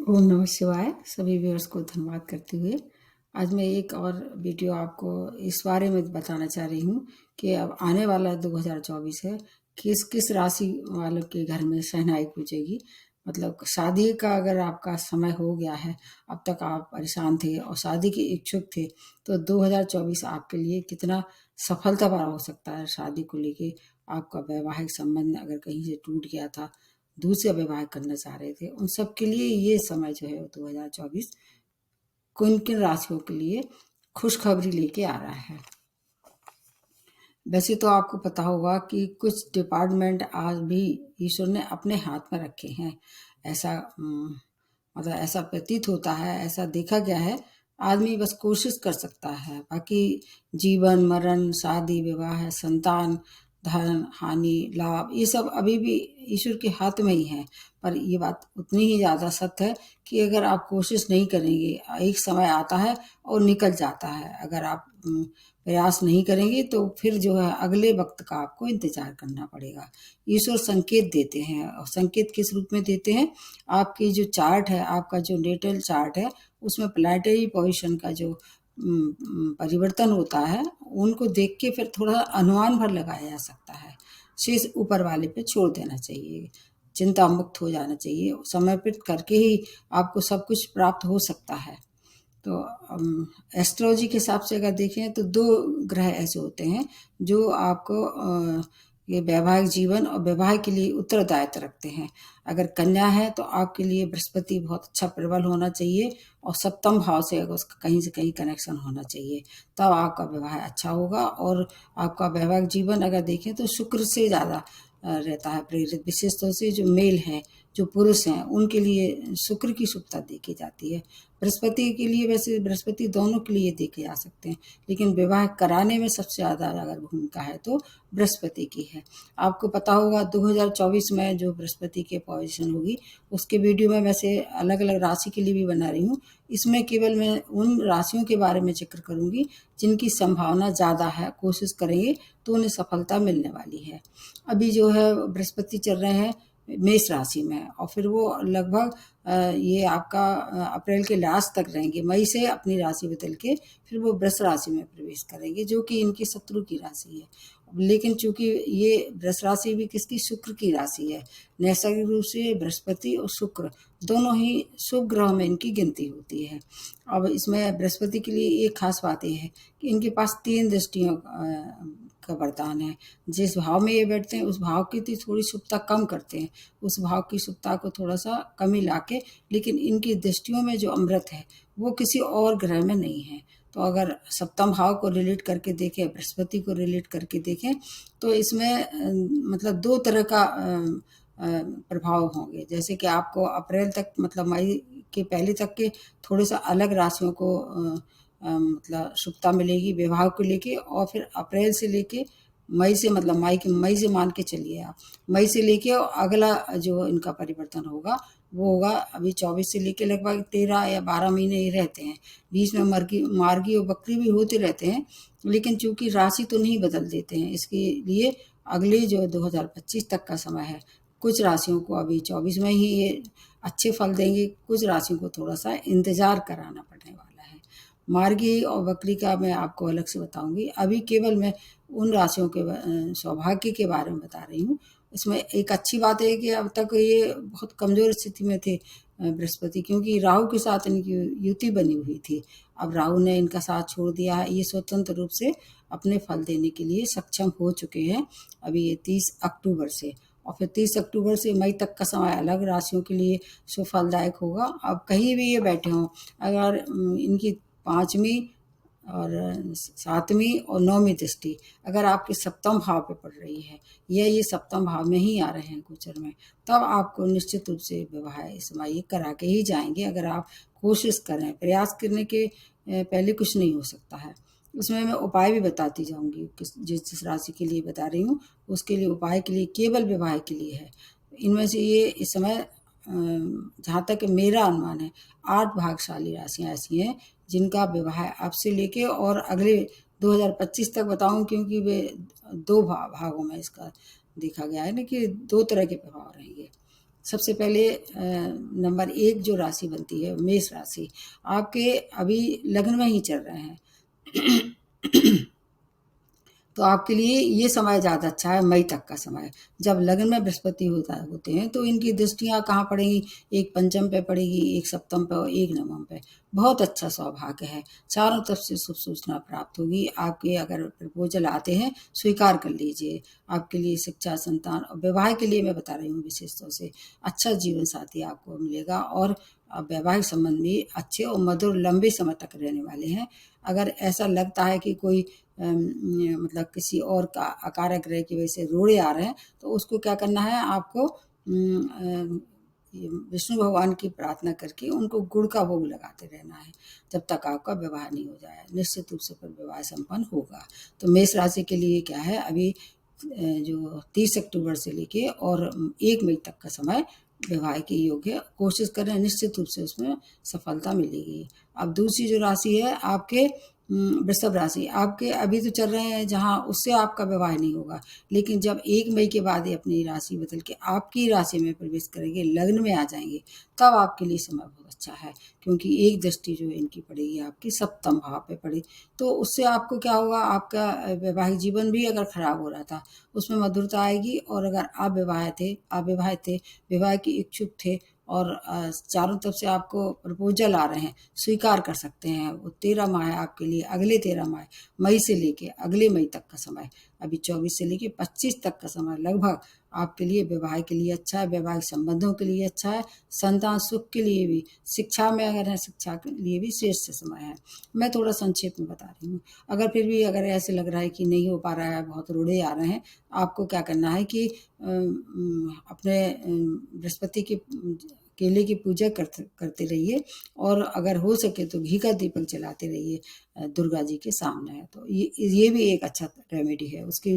ओम नमः शिवाय। सभी व्यूअर्स को धन्यवाद करते हुए आज मैं एक और वीडियो आपको इस बारे में बताना चाह रही हूँ कि अब आने वाला 2024 है, किस किस राशि वालों के घर में शहनाई गूंजेगी। मतलब शादी का अगर आपका समय हो गया है, अब तक आप परेशान थे और शादी के इच्छुक थे, तो 2024 आपके लिए कितना सफलता भरा हो सकता है। शादी को लेके आपका वैवाहिक संबंध अगर कहीं से टूट गया था, दूसरा विवाह करना चाह रहे थे, उन सब के लिए ये समय जो है 2024 किन किन राशियों के लिए खुशखबरी लेके आ रहा है। वैसे तो आपको पता होगा कि कुछ डिपार्टमेंट आज भी ईश्वर ने अपने हाथ में रखे हैं। ऐसा मतलब ऐसा प्रतीत होता है, ऐसा देखा गया है। आदमी बस कोशिश कर सकता है, बाकी जीवन मरण, शादी विवाह, संतान, धन हानि, लाभ, ये सब अभी भी ईश्वर के हाथ में ही है। पर ये बात उतनी ही ज़्यादा सत्य है कि अगर आप कोशिश नहीं करेंगे, एक समय आता है और निकल जाता है। अगर आप प्रयास नहीं करेंगे तो फिर जो है अगले वक्त का आपको इंतजार करना पड़ेगा। ईश्वर संकेत देते हैं, और संकेत किस रूप में देते हैं? आपकी जो चार्ट है, आपका जो नेटल चार्ट है, उसमें प्लैनेटरी पोजीशन का जो परिवर्तन होता है, उनको देख के फिर थोड़ा अनुमान भर लगाया जा सकता है। शेष ऊपर वाले पे छोड़ देना चाहिए, चिंता मुक्त हो जाना चाहिए। समर्पित करके ही आपको सब कुछ प्राप्त हो सकता है। तो एस्ट्रोलॉजी के हिसाब से अगर देखें तो 2 ग्रह ऐसे होते हैं जो आपको ये वैवाहिक जीवन और विवाह के लिए उत्तरदायित्व रखते हैं। अगर कन्या है तो आपके लिए बृहस्पति बहुत अच्छा प्रबल होना चाहिए, और सप्तम भाव से अगर उसका कहीं से कहीं कनेक्शन होना चाहिए, तब आपका विवाह अच्छा होगा। और आपका वैवाहिक जीवन अगर देखें तो शुक्र से ज़्यादा रहता है प्रेरित। विशेष तौर से जो मेल हैं, जो पुरुष हैं, उनके लिए शुक्र की शुभता देखी जाती है। बृहस्पति के लिए, वैसे बृहस्पति दोनों के लिए देखे जा सकते हैं, लेकिन विवाह कराने में सबसे ज़्यादा अगर भूमिका है तो बृहस्पति की है। आपको पता होगा 2024 में जो बृहस्पति की पोजीशन होगी, उसके वीडियो में वैसे अलग अलग राशि के लिए भी बना रही हूँ। इसमें केवल मैं उन राशियों के बारे में जिक्र करूँगी जिनकी संभावना ज़्यादा है। कोशिश करेंगे तो उन्हें सफलता मिलने वाली है। अभी जो है बृहस्पति चल रहे हैं मेष राशि में, और फिर वो लगभग ये आपका अप्रैल के लास्ट तक रहेंगे। मई से अपनी राशि बदल के फिर वो वृष राशि में प्रवेश करेंगे, जो कि इनकी शत्रु की राशि है। लेकिन चूंकि ये वृष राशि भी किसकी, शुक्र की राशि है। नैसर्गिक रूप से बृहस्पति और शुक्र दोनों ही शुभ ग्रह में इनकी गिनती होती है। अब इसमें बृहस्पति के लिए एक खास बात यह है कि इनके पास 3 दृष्टियों का वरदान है। जिस भाव में ये बैठते हैं उस भाव की थोड़ी शुभता कम करते हैं, उस भाव की शुभता को थोड़ा सा कमी लाके, लेकिन इनकी दृष्टियों में जो अमृत है वो किसी और ग्रह में नहीं है। तो अगर सप्तम भाव को रिलेट करके देखें, बृहस्पति को रिलेट करके देखें, तो इसमें मतलब 2 तरह का प्रभाव होंगे। जैसे कि आपको अप्रैल तक, मतलब मई के पहले तक के थोड़े सा अलग राशियों को मतलब शुभता मिलेगी विवाह को लेके, और फिर अप्रैल से लेके मई से, मतलब मई से मान के चलिए आप, मई से लेके और अगला जो इनका परिवर्तन होगा वो होगा अभी 24 से लेके लगभग 13 या 12 महीने ही रहते हैं। बीच में मार्गी और बकरी भी होते रहते हैं, लेकिन चूंकि राशि तो नहीं बदल देते हैं, इसके लिए अगले जो 2025 तक का समय है, कुछ राशियों को अभी 24 में ही ये अच्छे फल देंगे, कुछ राशियों को थोड़ा सा इंतजार कराना पड़ने वाला है। मार्गी और बकरी का मैं आपको अलग से बताऊंगी। अभी केवल मैं उन राशियों के सौभाग्य के बारे में बता रही हूँ। इसमें एक अच्छी बात है कि अब तक ये बहुत कमज़ोर स्थिति में थे बृहस्पति, क्योंकि राहु के साथ इनकी युति बनी हुई थी। अब राहु ने इनका साथ छोड़ दिया है, ये स्वतंत्र रूप से अपने फल देने के लिए सक्षम हो चुके हैं अभी ये 30 अक्टूबर से। और फिर 30 अक्टूबर से मई तक का समय अलग राशियों के लिए सुफलदायक होगा। अब कहीं भी ये बैठे हों, अगर इनकी 5वीं और 7वीं और 9वीं दृष्टि अगर आपके सप्तम भाव पे पड़ रही है, या ये सप्तम भाव में ही आ रहे हैं गोचर में, तब आपको निश्चित रूप से विवाह इस समय ये करा के ही जाएंगे। अगर आप कोशिश करें, प्रयास करने के पहले कुछ नहीं हो सकता है। उसमें मैं उपाय भी बताती जाऊंगी, जिस राशि के लिए बता रही हूँ उसके लिए उपाय के लिए केवल विवाह के लिए है। इनमें से ये इस समय जहाँ तक मेरा अनुमान है 8 भाग्यशाली राशियाँ ऐसी हैं जिनका विवाह अब से लेके और अगले 2025 तक बताऊं, क्योंकि वे 2 भागों में इसका देखा गया है ना कि 2 तरह के प्रभाव रहेंगे। सबसे पहले नंबर 1 जो राशि बनती है मेष राशि, आपके अभी लग्न में ही चल रहे हैं तो आपके लिए ये समय ज़्यादा अच्छा है, मई तक का समय। जब लग्न में बृहस्पति होते हैं तो इनकी दृष्टियाँ कहाँ पड़ेंगी, एक पंचम पे पड़ेगी, एक सप्तम पे और एक नवम पे। बहुत अच्छा सौभाग्य है, चारों तरफ से शुभ सूचना प्राप्त होगी। आपके अगर प्रपोजल आते हैं स्वीकार कर लीजिए। आपके लिए शिक्षा, संतान और विवाह के लिए मैं बता रही हूँ विशेष तौर से अच्छा जीवन साथी आपको मिलेगा और वैवाहिक संबंध भी अच्छे और मधुर लंबे समय तक रहने वाले हैं। अगर ऐसा लगता है कि कोई मतलब किसी और का अकारक ग्रह की वजह से रोड़े आ रहे हैं तो उसको क्या करना है आपको विष्णु भगवान की प्रार्थना करके उनको गुड़ का भोग लगाते रहना है जब तक आपका विवाह नहीं हो जाए। निश्चित रूप से फिर विवाह संपन्न होगा। तो मेष राशि के लिए क्या है अभी जो 30 अक्टूबर से लेके और 1 मई तक का समय विवाह के योग्य कोशिश करें, निश्चित रूप से उसमें सफलता मिलेगी। अब दूसरी जो राशि है आपके वृषभ राशि, आपके अभी तो चल रहे हैं जहाँ उससे आपका विवाह नहीं होगा, लेकिन जब 1 मई के बाद ये अपनी राशि बदल के आपकी राशि में प्रवेश करेंगे, लग्न में आ जाएंगे, तब आपके लिए समय बहुत अच्छा है। क्योंकि एक दृष्टि जो इनकी पड़ेगी आपकी सप्तम भाव पे पड़ी, तो उससे आपको क्या होगा, आपका वैवाहिक जीवन भी अगर खराब हो रहा था उसमें मधुरता आएगी। और अगर अविवाहित थे, विवाह के इच्छुक थे और चारों तरफ से आपको प्रपोजल आ रहे हैं, स्वीकार कर सकते हैं। वो 13 माह है आपके लिए, अगले 13 माह मई से लेके अगले मई तक का समय, अभी 24 से लेके 25 तक का समय लगभग आपके लिए विवाह के लिए अच्छा है, वैवाहिक संबंधों के लिए अच्छा है, संतान सुख के लिए भी, शिक्षा में अगर है शिक्षा के लिए भी श्रेष्ठ समय है। मैं थोड़ा संक्षेप में बता रही हूँ। अगर फिर भी अगर ऐसे लग रहा है कि नहीं हो पा रहा है, बहुत रोड़े आ रहे हैं, आपको क्या करना है कि अपने बृहस्पति की केले की पूजा करते रहिए और अगर हो सके तो घी का दीपक जलाते रहिए दुर्गा जी के सामने। तो ये भी एक अच्छा रेमेडी है। उसकी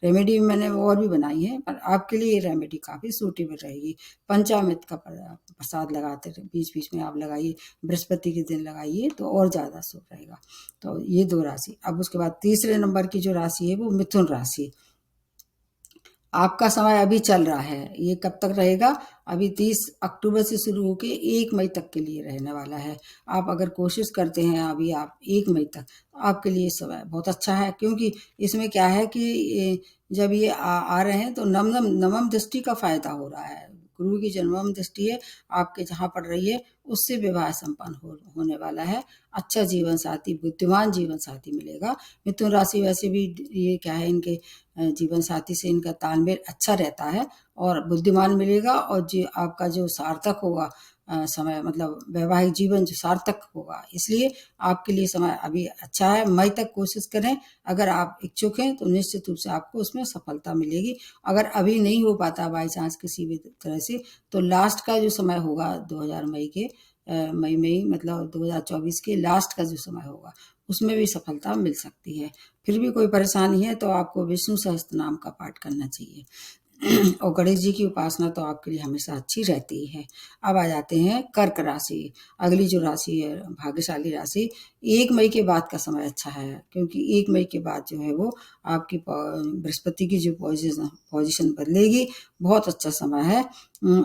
रेमेडी मैंने और भी बनाई है, पर आपके लिए ये रेमेडी काफ़ी सूटेबल रहेगी। पंचामृत का प्रसाद लगाते बीच बीच में आप लगाइए, बृहस्पति के दिन लगाइए तो और ज़्यादा शुभ रहेगा। तो ये 2 राशि। अब उसके बाद तीसरे नंबर की जो राशि है वो मिथुन राशि। आपका समय अभी चल रहा है, ये कब तक रहेगा, अभी 30 अक्टूबर से शुरू होके 1 मई तक के लिए रहने वाला है। आप अगर कोशिश करते हैं अभी आप 1 मई तक, तो आपके लिए समय बहुत अच्छा है। क्योंकि इसमें क्या है कि जब ये आ रहे हैं तो नवम दृष्टि का फायदा हो रहा है। गुरु की जो नवम दृष्टि है आपके जहाँ पड़ रही है उससे विवाह संपन्न होने वाला है। अच्छा जीवन साथी, बुद्धिमान जीवन साथी मिलेगा। मिथुन राशि वैसे भी ये क्या है, इनके जीवन साथी से इनका तालमेल अच्छा रहता है और बुद्धिमान मिलेगा और जो आपका जो सार्थक होगा समय, मतलब वैवाहिक जीवन जो सार्थक होगा, इसलिए आपके लिए समय अभी अच्छा है। मई तक कोशिश करें, अगर आप इच्छुक हैं तो निश्चित रूप से आपको उसमें सफलता मिलेगी। अगर अभी नहीं हो पाता बाई चांस किसी भी तरह से, तो लास्ट का जो समय होगा 2000 मई के मई मतलब 2024 के लास्ट का जो समय होगा उसमें भी सफलता मिल सकती है। फिर भी कोई परेशानी है तो आपको विष्णु सहस्त्र नाम का पाठ करना चाहिए और गणेश जी की उपासना तो आपके लिए हमेशा अच्छी रहती है। अब आ जाते हैं कर्क राशि। अगली जो राशि है भाग्यशाली राशि, 1 मई के बाद का समय अच्छा है। क्योंकि 1 मई के बाद जो है वो आपकी बृहस्पति की जो पोजीशन बदलेगी, बहुत अच्छा समय है।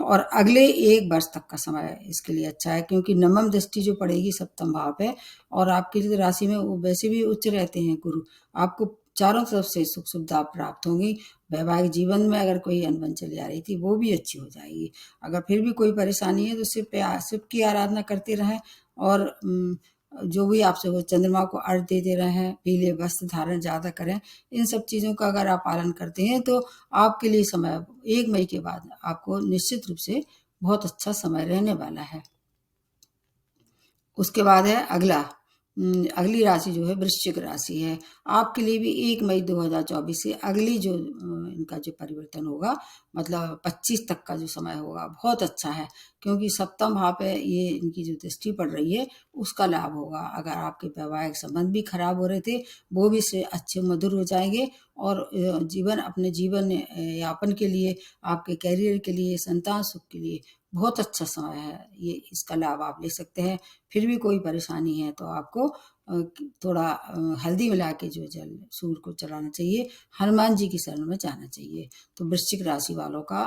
और अगले 1 वर्ष तक का समय इसके लिए अच्छा है। क्योंकि नवम दृष्टि जो पड़ेगी सप्तम भाव पे, और आपकी जो राशि में वो वैसे भी उच्च रहते हैं गुरु, आपको चारों तरफ से सुख सुविधा प्राप्त होंगी। वैवाहिक जीवन में अगर कोई अनबन चली आ रही थी वो भी अच्छी हो जाएगी। अगर फिर भी कोई परेशानी है तो शिव की आराधना करते रहें और जो भी आपसे वो चंद्रमा को अर्घ देते रहें, पीले वस्त्र धारण ज़्यादा करें। इन सब चीज़ों का अगर आप पालन करते हैं तो आपके लिए समय 1 मई के बाद आपको निश्चित रूप से बहुत अच्छा समय रहने वाला है। उसके बाद है अगली राशि जो है वृश्चिक राशि है। आपके लिए भी 1 मई 2024 से अगली जो इनका जो परिवर्तन होगा, मतलब 25 तक का जो समय होगा, बहुत अच्छा है। क्योंकि सप्तम भाव पे ये इनकी जो दृष्टि पड़ रही है उसका लाभ होगा। अगर आपके वैवाहिक संबंध भी खराब हो रहे थे वो भी से अच्छे मधुर हो जाएंगे और अपने जीवन यापन के लिए, आपके कैरियर के लिए, संतान सुख के लिए बहुत अच्छा समय है। ये इसका लाभ आप ले सकते हैं। फिर भी कोई परेशानी है तो आपको थोड़ा हल्दी मिला के जो जल सूर्य को चढ़ाना चाहिए, हनुमान जी की शरण में जाना चाहिए। तो वृश्चिक राशि वालों का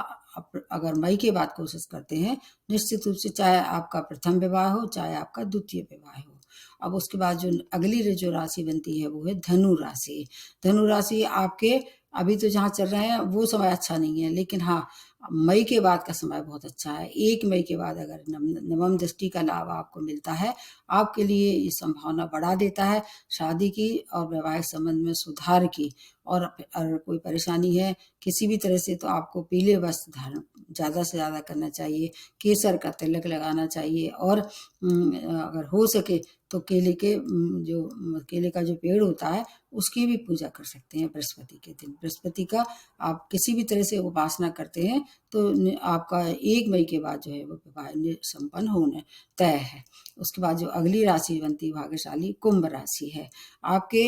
अगर मई के बाद कोशिश करते हैं, निश्चित रूप से चाहे आपका प्रथम विवाह हो, चाहे आपका द्वितीय विवाह हो। अब उसके बाद जो अगली जो राशि बनती है वो है धनु राशि। धनु राशि आपके अभी तो जहाँ चल रहे हैं वो समय अच्छा नहीं है, लेकिन हाँ, मई के बाद का समय बहुत अच्छा है। 1 मई के बाद अगर नवम दृष्टि का लाभ आपको मिलता है, आपके लिए ये संभावना बढ़ा देता है शादी की और वैवाहिक संबंध में सुधार की। और अगर कोई परेशानी है किसी भी तरह से, तो आपको पीले वस्त्र धारण ज़्यादा से ज़्यादा करना चाहिए, केसर का तिलक लगाना चाहिए, और अगर हो सके तो केले का जो पेड़ होता है उसकी भी पूजा कर सकते हैं बृहस्पति के दिन। बृहस्पति का आप किसी भी तरह से उपासना करते हैं तो आपका 1 मई के बाद जो है वो विवाह संपन्न होने तय है। उसके बाद जो अगली राशि बनती है भाग्यशाली कुंभ राशि है। आपके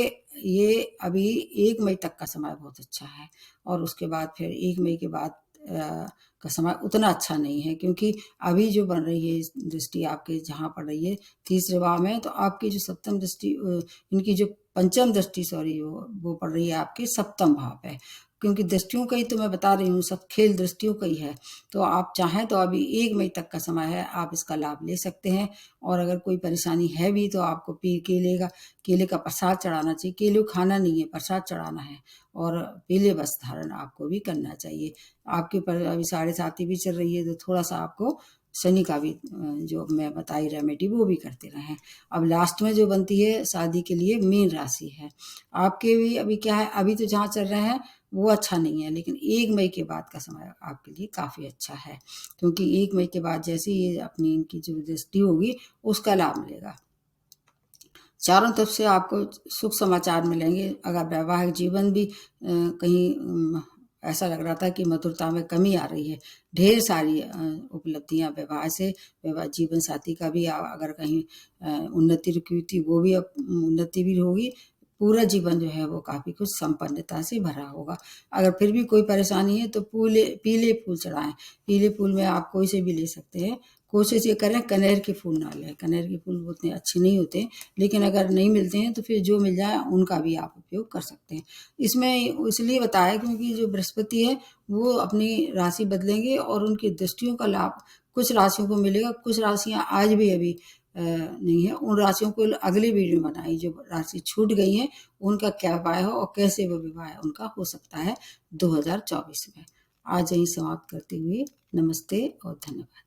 ये अभी 1 मई तक का समय बहुत अच्छा है, और उसके बाद फिर 1 मई के बाद का समय उतना अच्छा नहीं है, क्योंकि अभी जो बन रही है दृष्टि आपके जहाँ पड़ रही है तीसरे भाव में, तो आपकी जो सप्तम दृष्टि इनकी जो पंचम दृष्टि वो पड़ रही है आपके सप्तम भाव पे। क्योंकि दृष्टियों का ही तो मैं बता रही हूँ, सब खेल दृष्टियों का ही है। तो आप चाहें तो अभी 1 मई तक का समय है, आप इसका लाभ ले सकते हैं। और अगर कोई परेशानी है भी तो आपको केले का प्रसाद चढ़ाना चाहिए। केले खाना नहीं है, प्रसाद चढ़ाना है, और पीले वस्त्र धारण आपको भी करना चाहिए। आपके पर अभी 7.5 भी चल रही है, तो थोड़ा सा आपको शनि का भी जो मैं बताई रेमेडी वो भी करते रहें। अब लास्ट में जो बनती है शादी के लिए मीन राशि है। आपके भी अभी क्या है, अभी तो जहाँ चल रहे हैं वो अच्छा नहीं है, लेकिन 1 मई के बाद का समय आपके लिए काफ़ी अच्छा है, क्योंकि 1 मई के बाद जैसे ये अपनी इनकी जो दृष्टि होगी उसका लाभ मिलेगा। चारों तरफ से आपको सुख समाचार मिलेंगे। अगर वैवाहिक जीवन भी कहीं ऐसा लग रहा था कि मधुरता में कमी आ रही है, ढेर सारी उपलब्धियां विवाह से, विवाह जीवन साथी का भी अगर कहीं उन्नति रुकी थी वो भी अब उन्नति भी होगी। पूरा जीवन जो है वो काफ़ी कुछ संपन्नता से भरा होगा। अगर फिर भी कोई परेशानी है तो पीले फूल चढ़ाएं। पीले फूल में आप कोई से भी ले सकते हैं। कोशिश ये करें कनेर के फूल ना लें, कनेर के फूल उतने अच्छे नहीं होते, लेकिन अगर नहीं मिलते हैं तो फिर जो मिल जाए उनका भी आप उपयोग कर सकते हैं। इसमें इसलिए बताया क्योंकि जो बृहस्पति है वो अपनी राशि बदलेंगे और उनकी दृष्टियों का लाभ कुछ राशियों को मिलेगा। कुछ राशियां आज भी अभी नहीं है, उन राशियों को अगली वीडियो में बनाई। जो राशि छूट गई है उनका क्या उपाय हो और कैसे वो विवाह उनका हो सकता है 2024 में। आज यही समाप्त करते हुए नमस्ते और धन्यवाद।